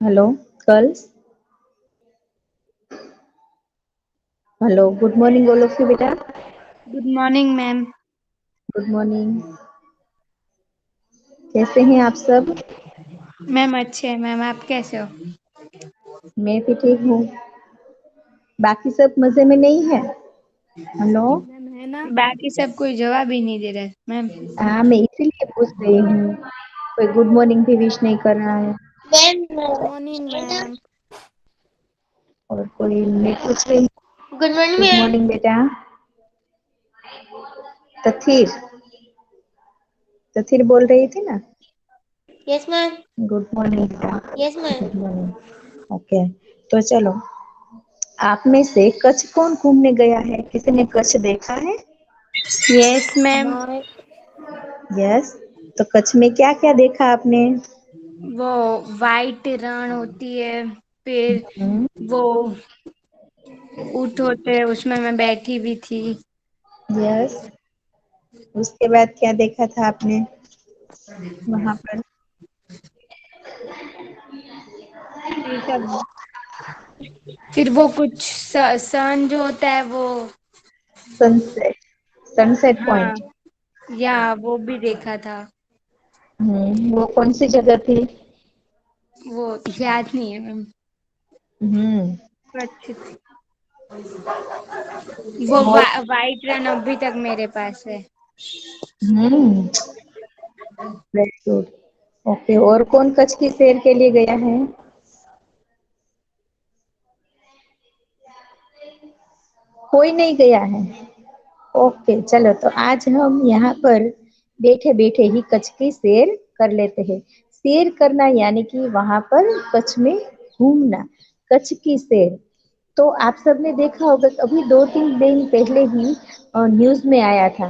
Hello girls. Hello, good morning all of you बेटा। Good morning ma'am. Good morning. कैसे हैं आप सब? मैम अच्छे हैं मैम, आप कैसे हो? मैं भी ठीक हूँ। बाकी सब मजे में नहीं है? हेलो। मैम है ना, बाकी सब कोई जवाब ही नहीं दे रहा है मैम। हाँ, मैं इसीलिए पूछ रही हूँ। कोई गुड मॉर्निंग भी विश नहीं कर रहा है। Good morning ma'am. और कोई मैं पूछ रही हूँ। Good morning good ma'am. Morning बेटा। तथीर, तथीर बोल रही थी ना। Yes ma'am. गुड मॉर्निंग बेटा। Yes ma'am. Good morning. Okay, तो चलो, आप में से कच्छ कौन घूमने गया है? किसी ने कच्छ देखा है? Yes ma'am. यस। तो कच्छ में क्या क्या देखा आपने? वो वाइट रण होती है, फिर हम्म। वो ऊँट होते हैं, उसमें मैं बैठी भी थी। यस। उसके बाद क्या देखा था आपने वहां पर? फिर सब, फिर वो कुछ सन जो होता है वो। सनसेट, सनसेट हाँ, पॉइंट। या वो भी देखा था। वो कौन सी जगह थी? वो याद नहीं है मैम। हम्म। अच्छी थी वो और वाइट रन अभी तक मेरे पास है। हम्म, वेरी गुड। ओके, और कौन कच्छ की सैर के लिए गया है? कोई नहीं गया है। ओके, चलो, तो आज हम यहाँ पर बैठे बैठे ही कच्छ की सैर कर लेते हैं। सैर करना यानी कि वहां पर कच्छ में घूमना, कच्छ की सैर। तो आप सबने देखा होगा, अभी 2-3 दिन पहले ही न्यूज में आया था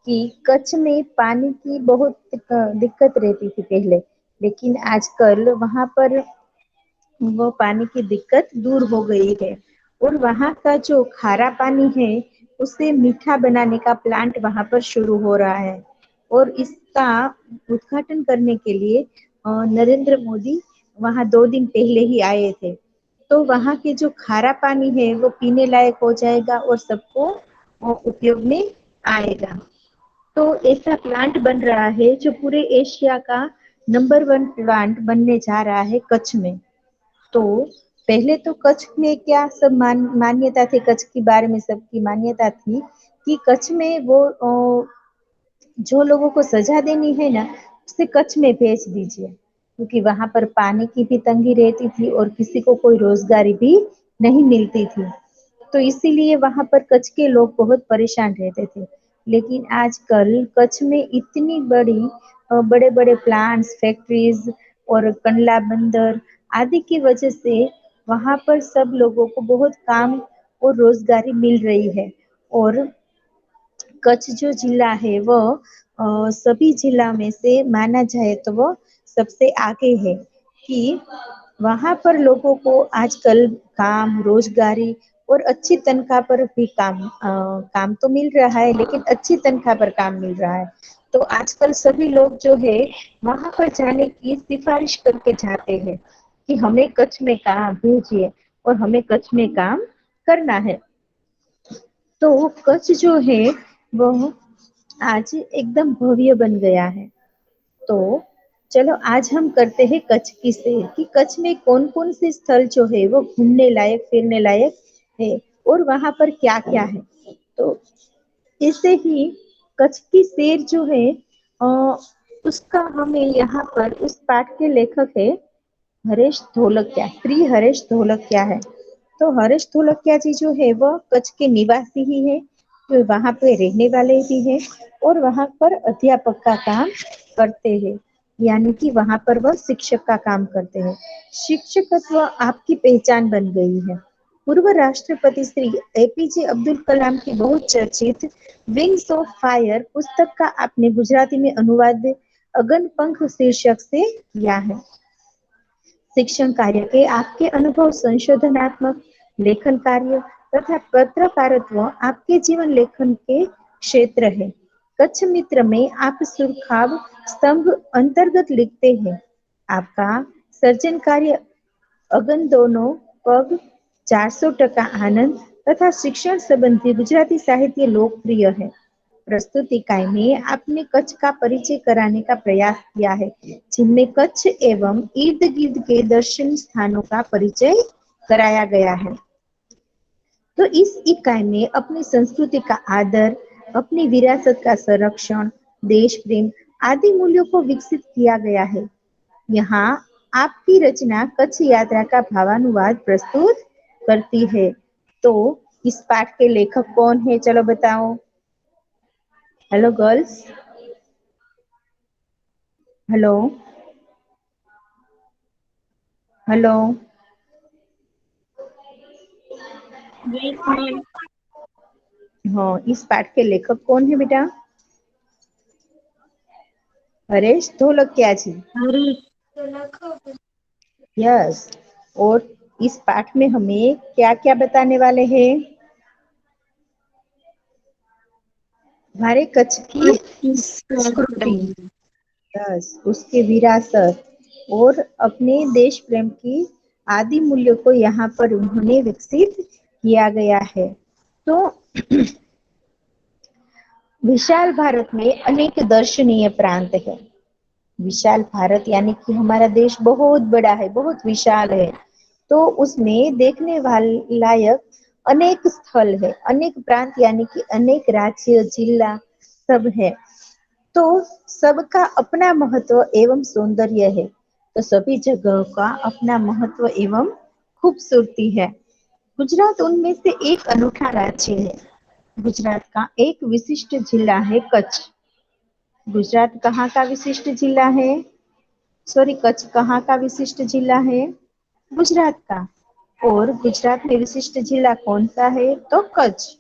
कि कच्छ में पानी की बहुत दिक्कत रहती थी पहले, लेकिन आजकल वहां पर वो पानी की दिक्कत दूर हो गई है। और वहाँ का जो खारा पानी है, उसे मीठा बनाने का प्लांट वहां पर शुरू हो रहा है। और इसका उद्घाटन करने के लिए नरेंद्र मोदी वहां 2 दिन पहले ही आए थे। तो वहां के जो खारा पानी है वो पीने लायक हो जाएगा और सबको उपयोग में आएगा। तो ऐसा प्लांट बन रहा है जो पूरे एशिया का नंबर 1 प्लांट बनने जा रहा है कच्छ में। तो पहले तो कच्छ में क्या सब मान्यता थी, कच्छ के बारे में सबकी मान्यता थी कि कच्छ में वो जो लोगों को सजा देनी है ना, उसे कच्छ में भेज दीजिए, क्योंकि वहां पर पानी की भी तंगी रहती थी और किसी को कोई रोजगारी भी नहीं मिलती थी। तो इसीलिए वहां पर कच्छ के लोग बहुत परेशान रहते थे। लेकिन आजकल कच्छ में इतनी बड़ी बड़े बड़े प्लांट्स, फैक्ट्रीज और कंडला बंदर आदि की वजह से वहां पर सब लोगों को बहुत काम और रोजगारी मिल रही है। और कच्छ जो जिला है वो सभी जिला में से माना जाए तो वो सबसे आगे है, कि वहां पर लोगों को आजकल काम, रोजगारी और अच्छी तनख्वाह पर भी काम तो मिल रहा है, लेकिन अच्छी तनख्वाह पर काम मिल रहा है। तो आजकल सभी लोग जो है वहां पर जाने की सिफारिश करके जाते हैं कि हमें कच्छ में काम भेजिए और हमें कच्छ में काम करना है। तो कच्छ जो है वह आज एकदम भव्य बन गया है। तो चलो, आज हम करते हैं कच्छ की सैर, कि कच्छ में कौन कौन से स्थल जो है वो घूमने लायक, फिरने लायक है और वहां पर क्या क्या है। तो इससे ही कच्छ की सैर जो है अ, उसका हमें यहाँ पर उस पाठ के लेखक है हरेश धोलकिया, श्री हरेश धोलकिया है। तो हरेश धोलकिया जी जो है वह कच्छ के निवासी ही है, जो वहां पे रहने वाले भी है और वहां पर अध्यापक का काम करते हैं, यानी कि वहां पर वह शिक्षक का काम करते हैं। शिक्षकत्व आपकी पहचान बन गई है। पूर्व राष्ट्रपति श्री एपीजे अब्दुल कलाम की बहुत चर्चित विंग्स ऑफ फायर पुस्तक का आपने गुजराती में अनुवाद अगन पंख शीर्षक से किया है। शिक्षण कार्य के आपके अनुभव संशोधनात्मक लेखन कार्य तथा पत्रकारित्व आपके जीवन लेखन के क्षेत्र है। कच्छ मित्र में आप सुरखाव स्तंभ अंतर्गत लिखते हैं। आपका सर्जन कार्य અગન દોનો પગ 400% आनंद तथा शिक्षण संबंधी गुजराती साहित्य लोकप्रिय है। प्रस्तुत इकाई में आपने कच्छ का परिचय कराने का प्रयास किया है, जिनमें कच्छ एवं इर्द गिर्द के दर्शनीय स्थानों का परिचय कराया गया है। तो इस इकाई में अपनी संस्कृति का आदर, अपनी विरासत का संरक्षण, देश प्रेम आदि मूल्यों को विकसित किया गया है। यहाँ आपकी रचना कच्छ यात्रा का भावानुवाद प्रस्तुत करती है। तो इस पाठ के लेखक कौन है, चलो बताओ। Hello girls, hello hello. Yes ma'am. हाँ, इस पाठ के लेखक कौन है बेटा? हरेश ढोलकियाजी। हरीश। यस। और इस पाठ में हमें क्या क्या बताने वाले हैं? हमारे कच्छ की संस्कृति, यस, उसके विरासत और अपने देश प्रेम की आदि मूल्यों को यहाँ पर उन्होंने विकसित किया गया है। तो विशाल भारत में अनेक दर्शनीय प्रांत है। विशाल भारत यानी कि हमारा देश बहुत बड़ा है, बहुत विशाल है। तो उसमें देखने वाले लायक अनेक स्थल है, अनेक प्रांत यानी कि अनेक राज्य जिला सब है। तो सबका अपना महत्व एवं सौंदर्य है। तो सभी जगह का अपना महत्व एवं खूबसूरती है। गुजरात उनमें से एक अनूठा राज्य है। गुजरात का एक विशिष्ट जिला है कच्छ। गुजरात कहाँ का विशिष्ट जिला है? सॉरी, कच्छ कहाँ का विशिष्ट जिला है? गुजरात का। और गुजरात में विशिष्ट जिला कौन सा है? तो कच्छ,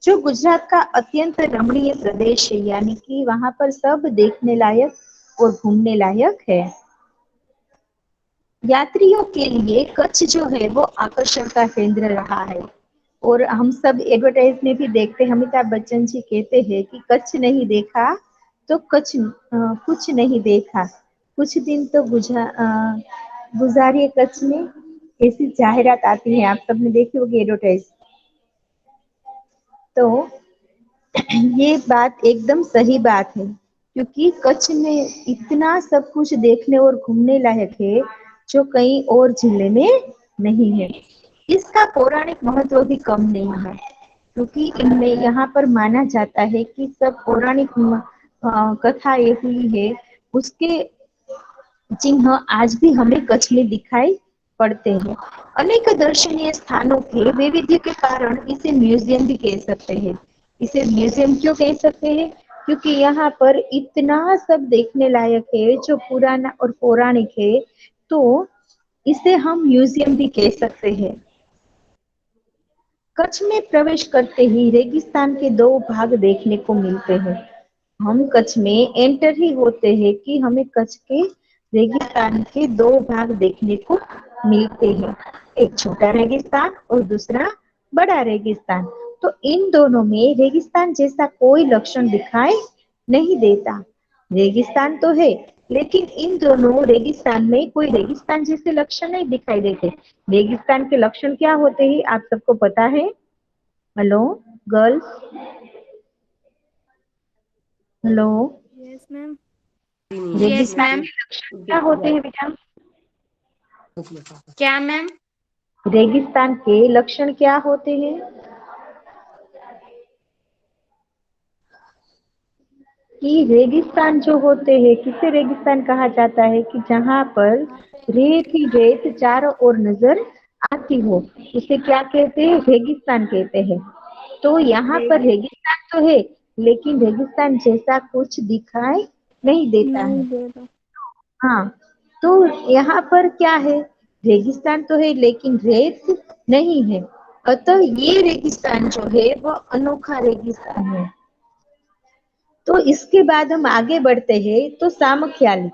जो गुजरात का अत्यंत रमणीय प्रदेश है, यानी कि वहां पर सब देखने लायक और घूमने लायक है। यात्रियों के लिए कच्छ जो है वो आकर्षण का केंद्र रहा है। और हम सब एडवर्टाइज में भी देखते हैं, अमिताभ बच्चन जी कहते हैं कि कच्छ नहीं देखा तो कुछ नहीं देखा, कुछ दिन तो गुजारिए कच्छ में, ऐसी जाहिरात आती है, आप सबने देखी होगी एडवर्टाइज। तो ये बात एकदम सही बात है, क्योंकि कच्छ में इतना सब कुछ देखने और घूमने लायक है जो कहीं और जिले में नहीं है। इसका पौराणिक महत्व भी कम नहीं है, क्योंकि इनमें यहाँ पर माना जाता है कि सब पौराणिक कथा ये हुई है, उसके चिन्ह आज भी हमें कच्छ में दिखाई पड़ते हैं। अनेक दर्शनीय स्थानों के वैविध्य के कारण इसे म्यूजियम भी कह सकते हैं। इसे म्यूजियम क्यों कह सकते हैं? क्योंकि यहाँ पर इतना सब देखने लायक है जो पुराना और पौराणिक है, तो इसे हम म्यूजियम भी कह सकते हैं। कच्छ में प्रवेश करते ही रेगिस्तान के दो भाग देखने को मिलते हैं। हम कच्छ में एंटर ही होते हैं कि हमें कच्छ के रेगिस्तान के दो भाग देखने को मिलते हैं, एक छोटा रेगिस्तान और दूसरा बड़ा रेगिस्तान। तो इन दोनों में रेगिस्तान जैसा कोई लक्षण दिखाई नहीं देता। रेगिस्तान तो है, लेकिन इन दोनों रेगिस्तान में कोई रेगिस्तान जैसे लक्षण नहीं दिखाई देते। रेगिस्तान के लक्षण क्या होते हैं, आप सबको पता है? Hello girls, hello. Yes ma'am. Yes रेगिस्तान मैम। के लक्षण क्या होते हैं बेटा? क्या मैम? रेगिस्तान के लक्षण क्या होते हैं? कि रेगिस्तान जो होते हैं, किसे रेगिस्तान कहा जाता है? कि जहाँ पर रेत ही रेत चारों ओर नजर आती हो, उसे क्या कहते हैं? रेगिस्तान कहते हैं। तो यहाँ पर रेगिस्तान तो है, लेकिन रेगिस्तान जैसा कुछ दिखाई नहीं देता नहीं है। दे रहा। हाँ, तो यहाँ पर क्या है? रेगिस्तान तो है लेकिन रेत नहीं है, अतः ये रेगिस्तान जो है वो अनोखा रेगिस्तान है। तो इसके बाद हम आगे बढ़ते हैं तो सामख्याली।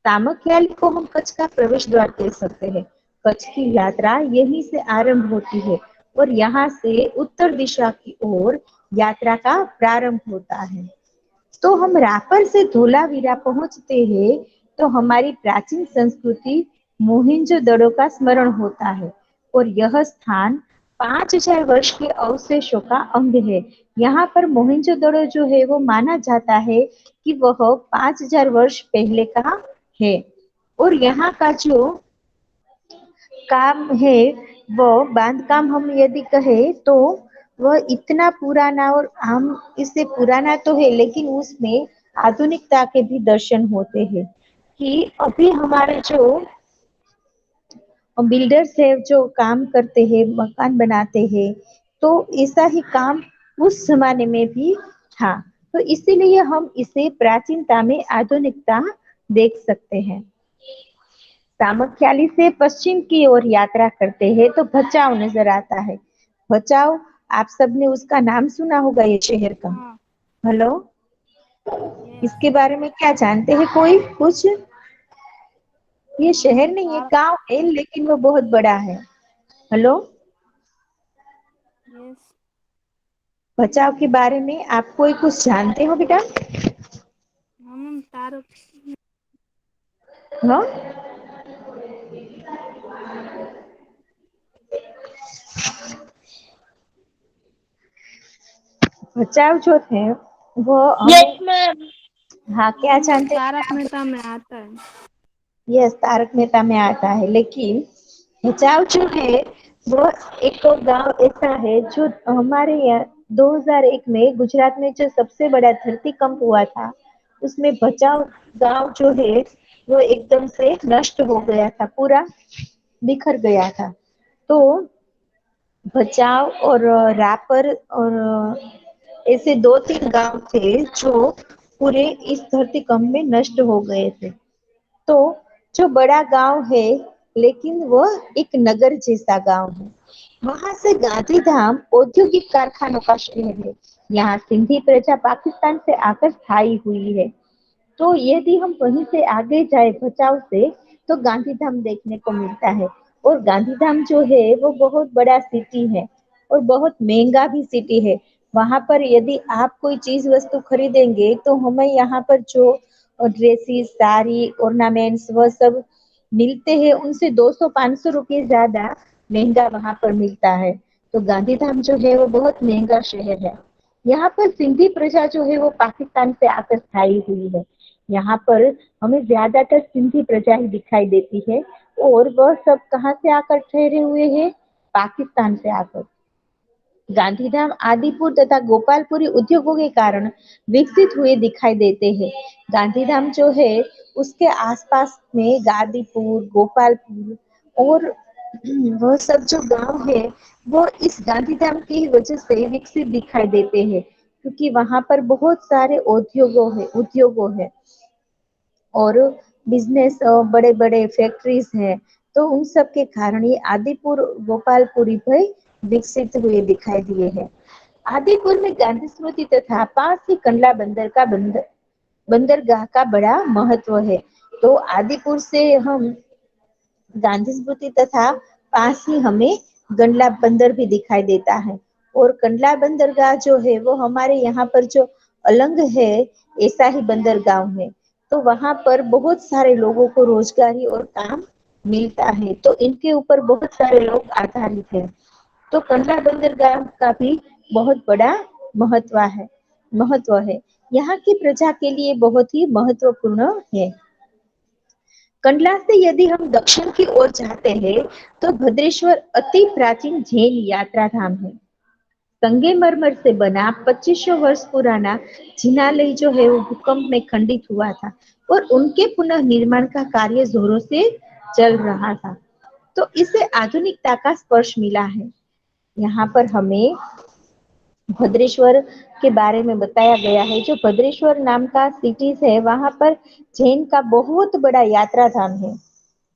सामख्याली को हम कच्छ का प्रवेश द्वार कह सकते हैं। कच्छ की यात्रा यहीं से आरंभ होती है और यहाँ से उत्तर दिशा की ओर यात्रा का प्रारंभ होता है। तो हम रापर से धोलावीरा पहुंचते हैं तो हमारी प्राचीन संस्कृति मोहिंजोदड़ो का स्मरण होता है और यह स्थान 5000 वर्ष के अवशेषों का अंग है। यहाँ पर मोहिंजोदड़ो जो है वो माना जाता है कि वह 5000 वर्ष पहले का है और यहाँ का जो काम है वो बांध काम हम यदि कहे तो वह इतना पुराना और हम इससे पुराना तो है लेकिन उसमें आधुनिकता के भी दर्शन होते हैं कि अभी हमारे जो बिल्डर्स है जो काम करते हैं मकान बनाते हैं तो ऐसा ही काम उस जमाने में भी था तो इसीलिए हम इसे प्राचीनता में आधुनिकता देख सकते हैं। सामख्याली से पश्चिम की ओर यात्रा करते हैं तो भचाऊ नजर आता है। भचाऊ आप सबने उसका नाम सुना होगा ये शहर का। हाँ। Hello, yes. इसके बारे में क्या जानते हैं कोई कुछ? ये शहर नहीं है, तारक। गांव है लेकिन वो बहुत बड़ा है। Hello, yes. बचाव के बारे में आप कोई कुछ जानते हो बेटा? हम तारक। हाँ, बचाव जो है वो यस हमें, मैम। हाँ क्या वो जानते हैं तारक बेटा आप? मेहता में आता है। यस, तारक मेहता में आता है लेकिन बचाव जो है वो एक तो गांव ऐसा है जो हमारे यहाँ 2001 में गुजरात में जो सबसे बड़ा धरतीकंप हुआ था उसमें बचाव गांव जो है वो एकदम से नष्ट हो गया था, पूरा बिखर गया था। तो बचाव और रापर और ऐसे दो तीन गांव थे जो पूरे इस धरतीकंप में नष्ट हो गए थे। तो जो बड़ा गांव है लेकिन वो एक नगर जैसा गांव है। वहां से गांधीधाम औद्योगिक कारखानों का शहर है। यहाँ सिंधी प्रजा पाकिस्तान से आकर स्थायी हुई है। तो यदि हम वहीं से आगे जाए भचाऊ से तो गांधीधाम देखने को मिलता है और गांधीधाम जो है वो बहुत बड़ा सिटी है और बहुत महंगा भी सिटी है। वहां पर यदि आप कोई चीज वस्तु खरीदेंगे तो हमें यहाँ पर जो ड्रेसेस साड़ी ऑर्नामेंट्स वह सब मिलते हैं उनसे 200-500 रुपये ज्यादा महंगा वहां पर मिलता है। तो गांधीधाम जो है वो बहुत महंगा शहर है। यहाँ पर सिंधी प्रजा जो है वो पाकिस्तान से आकर स्थायी हुई है। यहाँ पर हमें ज्यादातर सिंधी प्रजा ही दिखाई देती है और वह सब कहाँ से आकर ठहरे हुए हैं? पाकिस्तान से आकर। गांधीधाम आदिपुर तथा गोपालपुरी उद्योगों के कारण विकसित हुए दिखाई देते हैं। गांधीधाम जो है उसके आसपास में गादीपुर गोपालपुर और वह सब जो गांव है वो इस गांधीधाम की वजह से विकसित दिखाई देते हैं क्योंकि वहां पर बहुत सारे उद्योगों है और बिजनेस बड़े बड़े फैक्ट्रीज हैं। तो उन सब के कारण ये आदिपुर गोपालपुरी भी विकसित हुए दिखाई दिए हैं। आदिपुर में गांधी स्मृति तथा पास ही कंडला बंदरगाह का बड़ा महत्व है। तो आदिपुर से हम गांधी स्मृति तथा पास ही हमें कंडला बंदर भी दिखाई देता है और कंडला बंदरगाह जो है वो हमारे यहाँ पर जो अलंग है ऐसा ही बंदरगाह है। तो वहां पर बहुत सारे लोगों को रोजगारी और काम मिलता है तो इनके ऊपर बहुत सारे लोग आधारित है। तो कंडला बंदरगाह का भी बहुत बड़ा महत्व है। यहाँ की प्रजा के लिए बहुत ही महत्वपूर्ण है। कंडला से यदि हम दक्षिण की ओर जाते हैं तो भद्रेश्वर अति प्राचीन जैन यात्रा धाम है। संगमरमर से बना 2500 वर्ष पुराना जिनालय जो है वो भूकंप में खंडित हुआ था और उनके पुनः निर्माण का कार्य जोरों से चल रहा था। तो इसे आधुनिकता का स्पर्श मिला है। यहाँ पर हमें भद्रेश्वर के बारे में बताया गया है। जो भद्रेश्वर नाम का सिटी है वहां पर जैन का बहुत बड़ा यात्रा धाम है।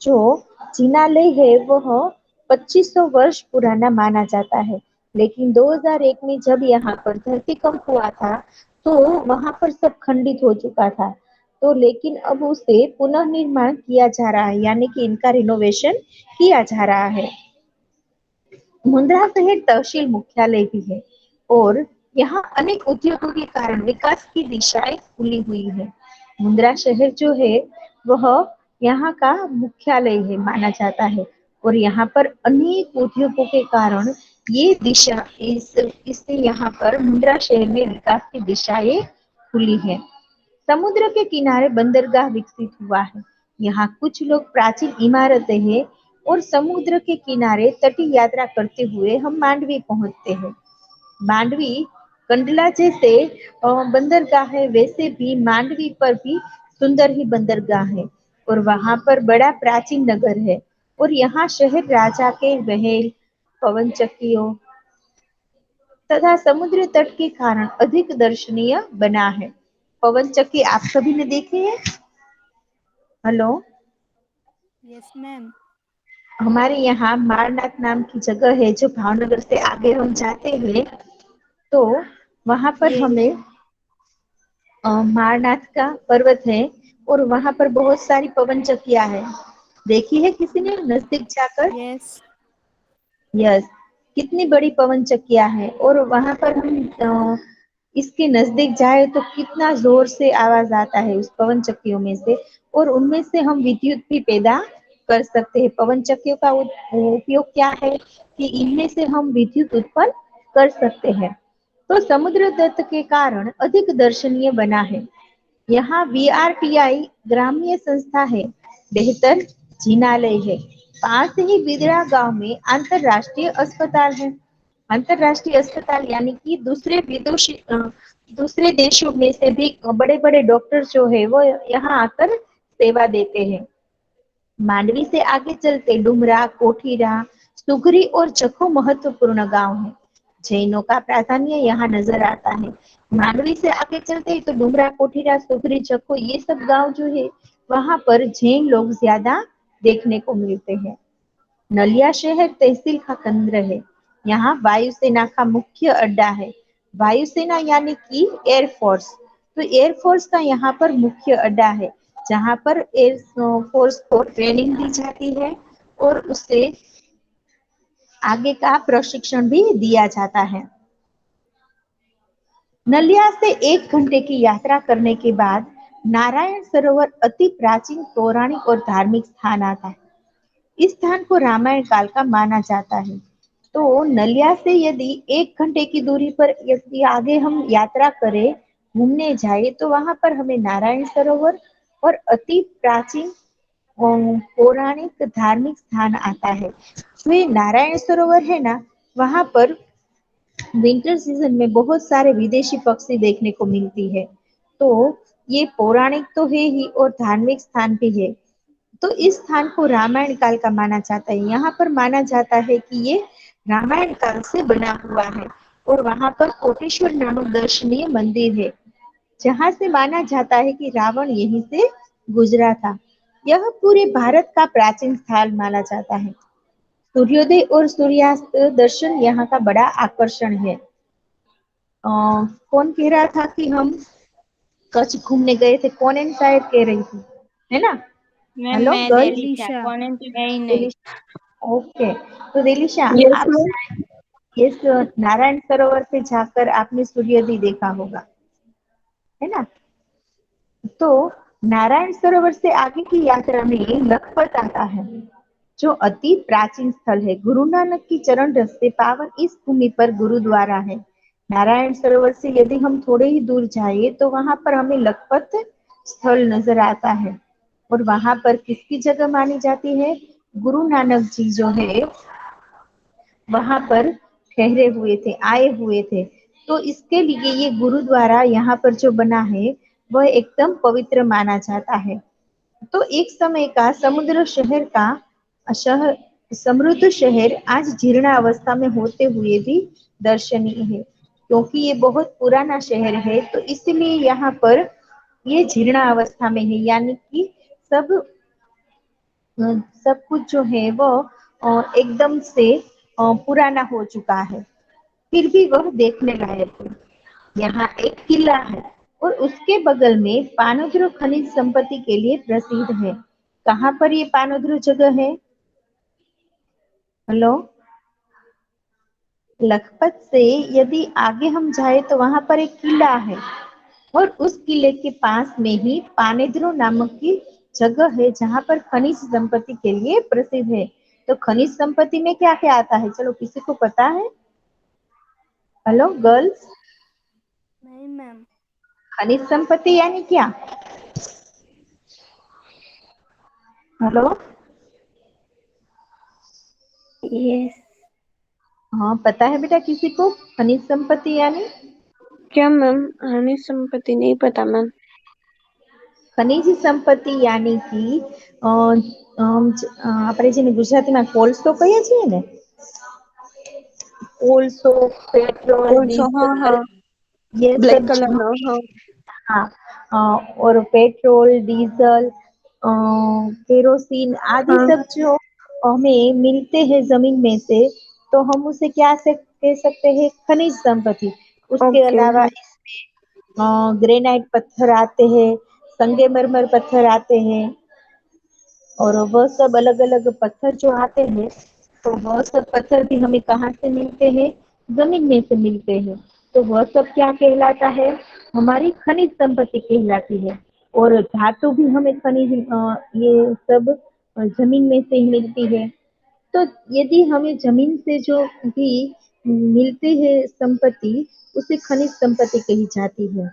जो जिनालय है वह 2500 वर्ष पुराना माना जाता है लेकिन 2001 में जब यहाँ पर धरतीकंप हुआ था तो वहां पर सब खंडित हो चुका था। तो लेकिन अब उसे पुनः निर्माण किया जा रहा है यानी कि इनका रिनोवेशन किया जा रहा है। मुंद्रा शहर तहसील मुख्यालय भी है और यहाँ अनेक उद्योगों के कारण विकास की दिशाएं खुली हुई है। मुंद्रा शहर जो है वह यहाँ का मुख्यालय है माना जाता है। और यहाँ पर अनेक उद्योगों के कारण ये दिशा इससे यहाँ पर मुंद्रा शहर में विकास की दिशाएं खुली है। समुद्र के किनारे बंदरगाह विकसित हुआ है। यहाँ कुछ लोग प्राचीन इमारतें हैं और समुद्र के किनारे तटीय यात्रा करते हुए हम मांडवी पहुंचते हैं। मांडवी कंडला जैसे बंदरगाह है, वैसे भी मांडवी पर भी सुंदर ही बंदरगाह है और वहां पर बड़ा प्राचीन नगर है। और यहाँ शहर राजा के महल, पवन चक्कियों तथा समुद्र तट के कारण अधिक दर्शनीय बना है। पवन चक्की आप सभी ने देखे हैं? Hello, yes ma'am. हमारे यहाँ मारनाथ नाम की जगह है, जो भावनगर से आगे हम जाते हैं तो वहां पर ये हमें मारनाथ का पर्वत है और वहां पर बहुत सारी पवन चक्कियां है। देखी है किसी ने नजदीक जाकर? यस। यस, कितनी बड़ी पवन चक्कियां है और वहां पर हम इसके नजदीक जाए तो कितना जोर से आवाज आता है उस पवन चक्कियों में से। और उनमें से हम विद्युत भी पैदा कर सकते हैं। पवन चक्कियों का उपयोग क्या है कि इनमें से हम विद्युत उत्पन्न कर सकते हैं। तो समुद्र तट के कारण अधिक दर्शनीय बना है। यहाँ VRTI ग्रामीय संस्था है, बेहतर जिनालय है। पास ही बिदड़ा गांव में अंतरराष्ट्रीय अस्पताल है। अंतरराष्ट्रीय अस्पताल यानी कि दूसरे देशों में से भी बड़े बड़े डॉक्टर जो है वो यहाँ आकर सेवा देते हैं। मांडवी से आगे चलते डुमरा, कोठीरा, सुगरी और चखो महत्वपूर्ण गांव है। जैनों का प्राधान्य यहाँ नजर आता है। मांडवी से आगे चलते तो डुमरा, कोठीरा, सुगरी, चखो ये सब गांव जो है वहां पर जैन लोग ज्यादा देखने को मिलते हैं। नलिया शहर तहसील का केंद्र है। यहाँ वायुसेना का मुख्य अड्डा है। वायुसेना यानी कि एयरफोर्स, तो एयरफोर्स का यहाँ पर मुख्य अड्डा है, जहाँ पर एयर फोर्स को ट्रेनिंग दी जाती है और उससे आगे का प्रशिक्षण भी दिया जाता है। नलिया से 1 घंटे की यात्रा करने के बाद नारायण सरोवर अति प्राचीन पौराणिक और धार्मिक स्थान आता है। इस स्थान को रामायण काल का माना जाता है। तो नलिया से यदि 1 घंटे की दूरी पर यदि आगे हम यात्रा करें, घूमने जाए, तो वहां पर हमें नारायण सरोवर और अति प्राचीन पौराणिक धार्मिक स्थान आता है। तो ये नारायण सरोवर है ना, वहां पर विंटर सीजन में बहुत सारे विदेशी पक्षी देखने को मिलती है। तो ये पौराणिक तो है ही और धार्मिक स्थान भी है। तो इस स्थान को रामायण काल का माना जाता है। यहाँ पर माना जाता है कि ये रामायण काल से बना हुआ है। और वहां पर कोटेश्वर नामक दर्शनीय मंदिर है, जहां से माना जाता है कि रावण यहीं से गुजरा था। यह पूरे भारत का प्राचीन स्थल माना जाता है। सूर्योदय और सूर्यास्त दर्शन यहाँ का बड़ा आकर्षण है। कौन कह रहा था कि हम कच्छ घूमने गए थे? कौन एंड शायद कह रही थी, है ना? मैम हेलो मैं गर्ल्स। दिलीशा, कौन है तो है ही नहीं। दिलीशा, ओके। तो दिलीशा, यस आप मैम। शायद इस नारायण सरोवर पे जाकर आपने सूर्योदय देखा होगा, है ना? तो नारायण सरोवर से आगे की यात्रा में लखपत आता है, जो अति प्राचीन स्थल है। गुरु नानक की चरण रज से पावन इस भूमि पर गुरुद्वारा है। नारायण सरोवर से यदि हम थोड़े ही दूर जाए तो वहां पर हमें लखपत स्थल नजर आता है। और वहां पर किसकी जगह मानी जाती है? गुरु नानक जी जो है वहां पर ठहरे हुए थे, आए हुए थे। तो इसके लिए ये गुरुद्वारा यहाँ पर जो बना है वह एकदम पवित्र माना जाता है। तो एक समय का समुद्र शहर का शहर समृद्ध शहर आज जीर्ण अवस्था में होते हुए भी दर्शनीय है। क्योंकि ये बहुत पुराना शहर है तो इसलिए यहाँ पर ये जीर्ण अवस्था में है, यानी कि सब सब कुछ जो है वो एकदम से पुराना हो चुका है। फिर भी वह देखने लायक है। यहाँ एक किला है और उसके बगल में पानोद्रो खनिज संपत्ति के लिए प्रसिद्ध है। कहाँ पर ये पानोद्रो जगह है? हेलो, लखपत से यदि आगे हम जाए तो वहां पर एक किला है और उस किले के पास में ही पानेद्रो नामक की जगह है जहाँ पर खनिज संपत्ति के लिए प्रसिद्ध है। तो खनिज संपत्ति में क्या क्या आता है, चलो किसी को पता है? हेलो गर्ल्स, नहीं मैम। खनिज संपत्ति यानी क्या? Hello, yes. हाँ पता है बेटा किसी को खनिज संपत्ति यानी? क्या मैम? खनिज संपत्ति नहीं पता मैम। ખનીજ સંપત્તિ यानी कि આપણે જેને ગુજરાતીમાં કોલસો કહીએ છીએ ને, कोलसो, पेट्रोल, कोलसो, हाँ हाँ। डीजल, ये ब्लैक सब कलर जो, नो, हाँ। हाँ, और पेट्रोल, डीजल, केरोसिन आदि हाँ। सब जो हमें मिलते हैं जमीन में से, तो हम उसे क्या से कह सकते हैं, खनिज संपत्ति। उसके ओके अलावा हाँ। ग्रेनाइट पत्थर आते हैं, संगमरमर पत्थर आते हैं, और वह सब अलग अलग पत्थर जो आते हैं, तो वह सब पत्थर भी हमें कहाँ से मिलते हैं, जमीन में से मिलते हैं। तो वह सब क्या कहलाता है, हमारी खनिज संपत्ति कहलाती है। और धातु भी हमें खनिज ये सब जमीन में से ही मिलती है। तो यदि हमें जमीन से जो भी मिलती है संपत्ति, उसे खनिज संपत्ति कही जाती है।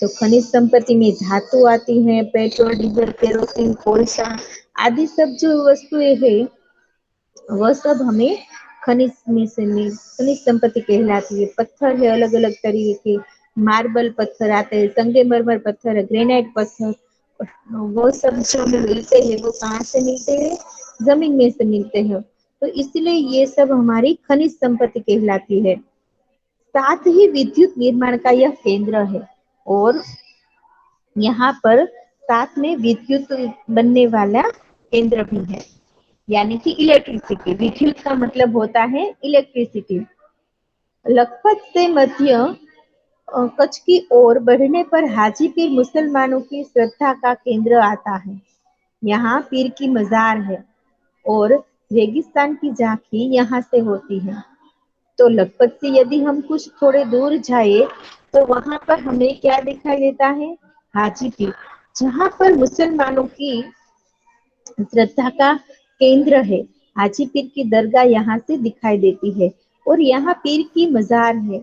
तो खनिज संपत्ति में धातु आती है, पेट्रोल, डीजल, केरोसिन, कोलसा आदि सब जो वस्तुएं है, वह सब हमें खनिज में से खनिज संपत्ति कहलाती है। पत्थर है अलग अलग तरीके के, मार्बल पत्थर आते हैं, संगमरमर पत्थर है, ग्रेनाइट पत्थर, वो सब जो मिलते हैं वो कहाँ से मिलते हैं, जमीन में से मिलते हैं। तो इसलिए ये सब हमारी खनिज संपत्ति कहलाती है। साथ ही विद्युत निर्माण का यह केंद्र है, और यहाँ पर साथ में विद्युत बनने वाला केंद्र भी है, यानी कि इलेक्ट्रिसिटी। विद्युत का मतलब होता है इलेक्ट्रिसिटी। लखपत से मध्य कच्छ की ओर बढ़ने पर हाजीपीर मुसलमानों की श्रद्धा का केंद्र आता है। यहाँ पीर की मजार है, और रेगिस्तान की झांकी यहाँ से होती है। तो लखपत से यदि हम कुछ थोड़े दूर जाए, तो वहां पर हमें क्या दिखाई देता है, हाजीपीर, जहाँ पर मुसलमानों की श्रद्धा का केंद्र है। हाजी पीर की दरगाह यहाँ से दिखाई देती है, और यहाँ पीर की मजार है।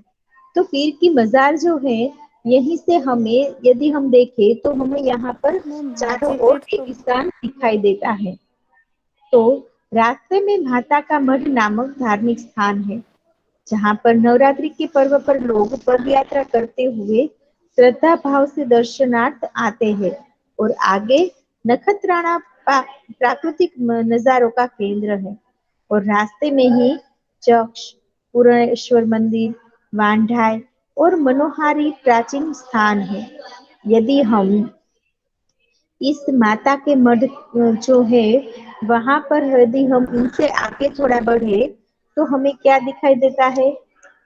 तो पीर की मजार जो है, यहीं से हमें यदि हम देखें तो हमें यहाँ पर मैम चारों हाजी ओर फिर तो। रेगिस्तान दिखाई देता है। तो रास्ते में माता का मठ नामक धार्मिक स्थान है, जहाँ पर नवरात्रि के पर्व पर लोग पद यात्रा करते हुए श्रद्धा भाव से दर्शनार्थ आते हैं। और आगे नखत्राणा प्राकृतिक नजारों का केंद्र है, और रास्ते में ही चक्ष, पूर्णेश्वर मंदिर, वांढाई और मनोहारी प्राचीन स्थान है। यदि हम इस माता के मठ जो है, वहां पर यदि हम इनसे आगे थोड़ा बढ़े, तो हमें क्या दिखाई देता है,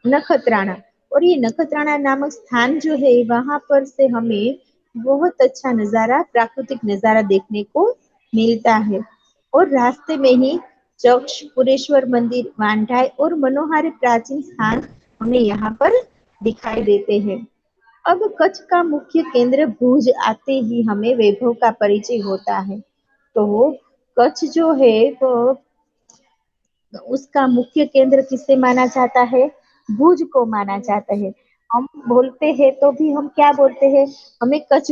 नखत्राणा। और ये नखत्राणा नामक स्थान जो है, वहां पर से हमें बहुत अच्छा नजारा, प्राकृतिक नजारा देखने को मिलता है। और रास्ते में ही चक्ष, पुरेश्वर मंदिर, वांढाई और मनोहारी प्राचीन स्थान हमें यहाँ पर दिखाई देते हैं। अब कच्छ का मुख्य केंद्र भुज आते ही हमें वैभव का परिचय होता है। तो कच्छ जो है वो, उसका मुख्य केंद्र किसे माना जाता है, भुज को माना जाता है। हम बोलते हैं तो भी हम क्या बोलते हैं, हमें कच्छ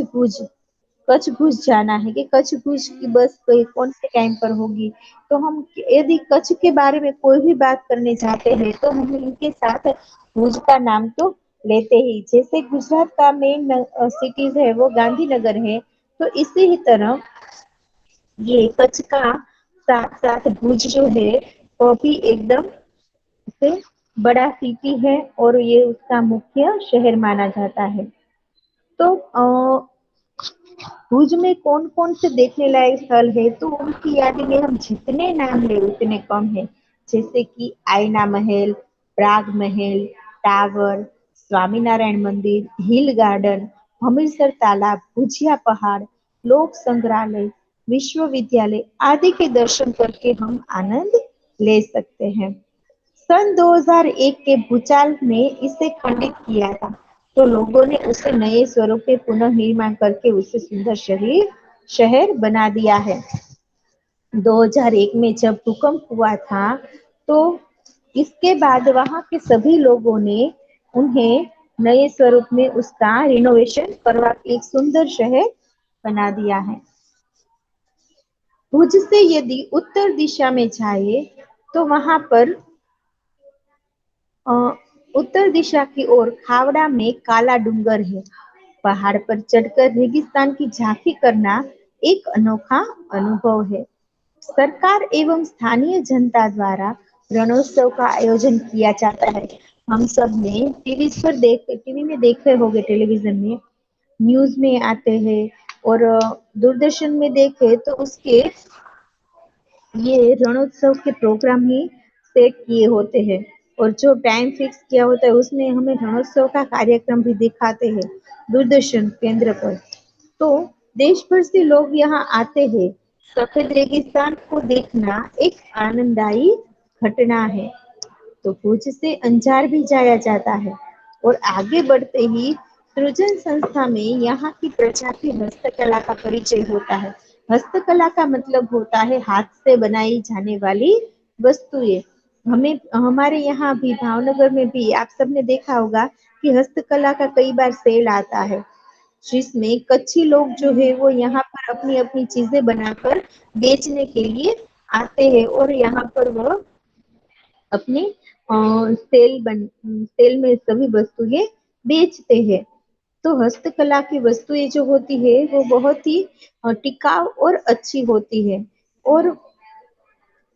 भुज जाना है, कि कच्छ भुज की बस कौन से टाइम पर होगी। तो हम यदि कच्छ के बारे में कोई भी बात करने जाते हैं, तो हम इनके साथ भुज का नाम तो लेते ही। जैसे गुजरात का मेन सिटीज है वो गांधीनगर है, तो इसी ही तरह ये कच्छ का साथ साथ भुज जो है, वो भी एकदम से बड़ा सिटी है, और ये उसका मुख्य शहर माना जाता है। तो भुज में कौन कौन से देखने लायक स्थल है, तो उनकी यादी में हम जितने नाम ले उतने कम है। जैसे कि आईना महल, प्राग महल, टावर, स्वामीनारायण मंदिर, हिल गार्डन, हमीरसर तालाब, भुजिया पहाड़, लोक संग्रहालय, विश्वविद्यालय आदि के दर्शन करके हम आनंद ले सकते हैं। सन 2001 के भूचाल ने इसे खंडित किया था, तो लोगों ने उसे नए स्वरूप में पुनः निर्माण करके उसे सुंदर शहर शहर बना दिया है। 2001 में जब भूकंप हुआ था तो इसके बाद वहां के सभी लोगों ने उन्हें नए स्वरूप में उसका रिनोवेशन करवा के एक सुंदर शहर बना दिया है। भुज से यदि उत्तर दिशा में जाए तो वहां पर अ, उत्तर दिशा की ओर खावड़ा में काला डूंगर है। पहाड़ पर चढ़कर रेगिस्तान की झांकी करना एक अनोखा अनुभव है। सरकार एवं स्थानीय जनता द्वारा रणोत्सव का आयोजन किया जाता है। हम सब ने टीवी में देखे होंगे, टेलीविजन में न्यूज में आते हैं और दूरदर्शन में देखे तो उसके ये रणोत्सव के प्रोग्राम ही सेट किए होते हैं और जो टाइम फिक्स किया होता है उसमें हमें रणोत्सव का कार्यक्रम भी दिखाते हैं दूरदर्शन केंद्र पर। तो देश भर से लोग यहाँ आते हैं। सफेद रेगिस्तान को देखना एक आनंददायी घटना है। तो भुज से अंजार भी जाया जाता है और आगे बढ़ते ही सृजन संस्था में यहाँ की प्रजाति हस्तकला का परिचय होता है। हस्तकला का मतलब होता है हाथ से बनाई जाने वाली वस्तुएं। हमें हमारे यहाँ भी भावनगर में भी आप सबने देखा होगा कि हस्तकला का कई बार सेल आता है जिसमें कच्छी लोग जो है वो यहाँ पर अपनी अपनी चीजें बनाकर बेचने के लिए आते हैं और यहाँ पर वह अपने सेल में सभी वस्तुएं बेचते हैं। तो हस्तकला की वस्तुएं जो होती है वो बहुत ही टिकाऊ और अच्छी होती है और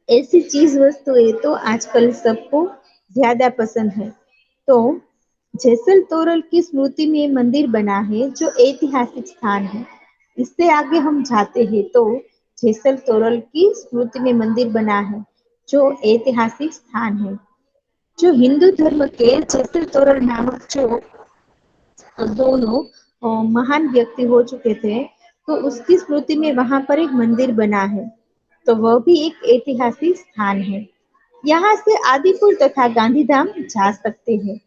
ऐसी चीज वस्तुएं तो आजकल सबको ज्यादा पसंद है। तो जैसल तोरल की स्मृति में मंदिर बना है जो ऐतिहासिक स्थान है। इससे आगे हम जाते हैं तो जैसल तोरल की स्मृति में मंदिर बना है जो ऐतिहासिक स्थान है। जो हिंदू धर्म के जैसल तोरल नामक जो दोनों महान व्यक्ति हो चुके थे तो उसकी स्मृति में वहां पर एक मंदिर बना है। तो वह भी एक ऐतिहासिक स्थान है। यहाँ से आदिपुर तथा गांधीधाम जा सकते हैं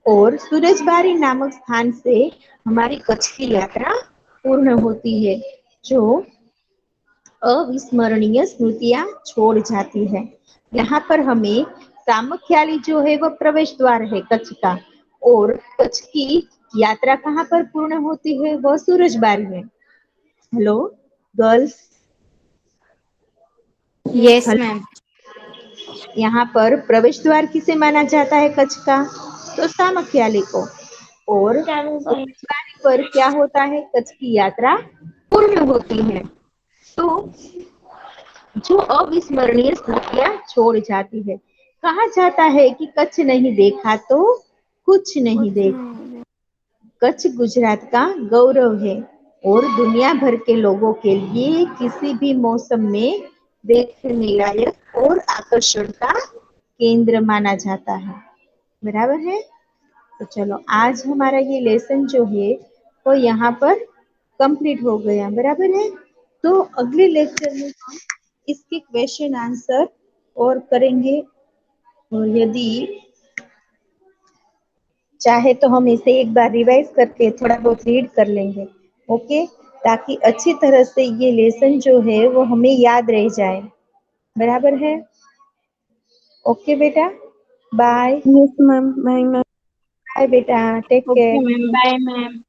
और सूरजबारी नामक स्थान से हमारी कच्छ की यात्रा पूर्ण होती है जो अविस्मरणीय स्मृतियां छोड़ जाती है। यहाँ पर हमें सामख्याली जो है वह प्रवेश द्वार है कच्छ का और कच्छ की यात्रा कहाँ पर पूर्ण होती है वह सूरजबारी में। Hello girls. Yes ma'am. यहाँ पर प्रवेश द्वार किसे माना जाता है कच्छ का तो सामख्याली को और सूरजबारी पर क्या होता है कच्छ की यात्रा पूर्ण होती है। तो जो अविस्मरणीय स्मृतियां छोड़ जाती है। कहा जाता है कि कच्छ नहीं देखा तो कुछ नहीं देखा। कच्छ गुजरात का गौरव है और दुनिया भर के लोगों के लिए किसी भी मौसम में देखने लायक और आकर्षण का केंद्र माना जाता है। बराबर है। तो चलो आज हमारा ये लेसन जो है वो यहाँ पर कंप्लीट हो गया। बराबर है। तो अगले लेक्चर में हम इसके क्वेश्चन आंसर और करेंगे और यदि चाहे तो हम इसे एक बार रिवाइज करके थोड़ा बहुत रीड कर लेंगे। ओके। ताकि अच्छी तरह से ये लेसन जो है वो हमें याद रह जाए। बराबर है। ओके बेटा। Bye. Yes ma'am. Bye ma'am. Bye बेटा। Take okay care. Ma'am, bye ma'am.